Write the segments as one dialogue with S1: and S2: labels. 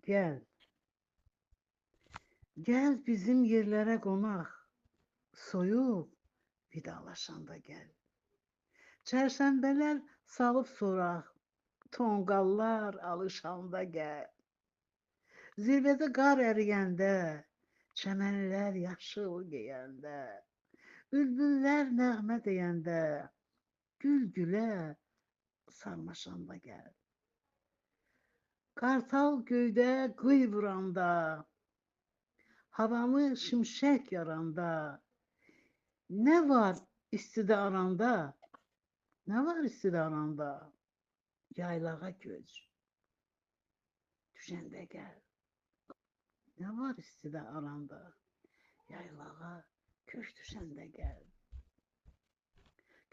S1: Gəl, gəl bizim yerlərə qonaq, soyuq vidalaşanda gəl. Çərşənbələr salıb soraq, tonqallar alışanda gəl. Zirvədə qar əriyəndə, çəmənlər yaşıl geyəndə, bülbüllər nəğmə deyəndə, gül gülə sarmaşanda gəl. Qartal göydə qıy vuranda, havamı şimşək yaranda, nə var istidə aranda, nə var istidə aranda, yaylağa köç, düşəndə gəl. Nə var istidə aranda, yaylağa köç düşəndə gəl.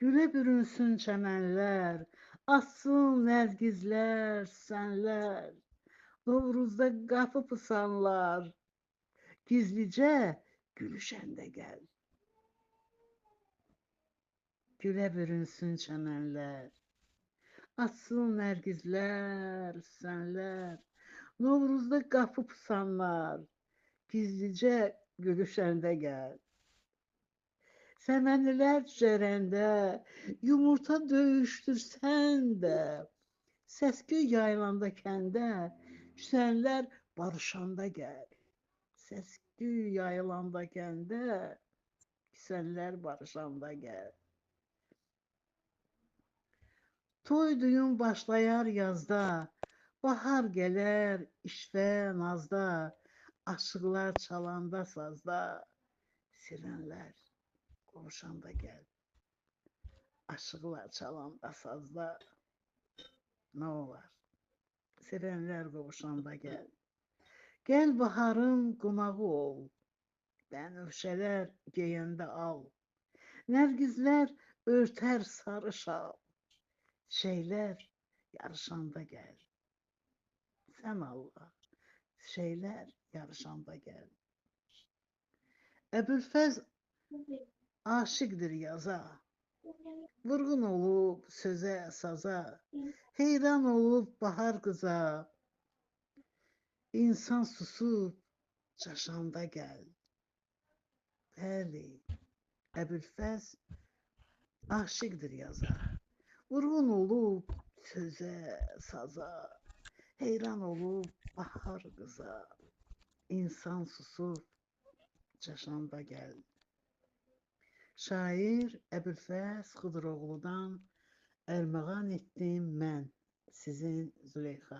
S1: Gülə bürünsün çəmənlər, açsın nərgizlər, süsənlər, Novruzda qapı pısanlar, gizlicə gülüşəndə gəl. Gülə bürünsün çəmənlər, açsın nərgizlər, süsənlər, Novruzda qapı pısanlar, gizlicə gülüşəndə gəl. Səmənlilər cücərəndə, yumurta döyüşdürsən də, səsküy yayılanda kəndə, küsənlər barışanda gəl. Səsküy yayılanda kəndə, küsənlər barışanda gəl. Toy düyün başlayar yazda, bahar gələr işvə nazda, aşıqlar çalanda sazda, sirənlər qovuşanda gəl. Aşıqlar çalanda sazda, nə olar? Sirənlər qovuşanda gəl. Gəl baharın qonağı ol, bənövşələr geyəndə al, nərgizlər örtər sarı şal, çiçəklər yarışanda gəl. Sən Allah, çiçəklər yarışanda gəl. Əbülfəz aşiqdir yaza, vurğun olub sözə, saza, heyran olub bahar qıza, insan susub çaşanda gəl. Bəli, Əbülfəz aşiqdir yaza, vurğun olub sözə, saza, heyran olub bahar qıza, insan susub çaşanda gəl. Şair Əbülfəz Xıdıroğludan ərmağan etdim mən, sizin Züleyxa.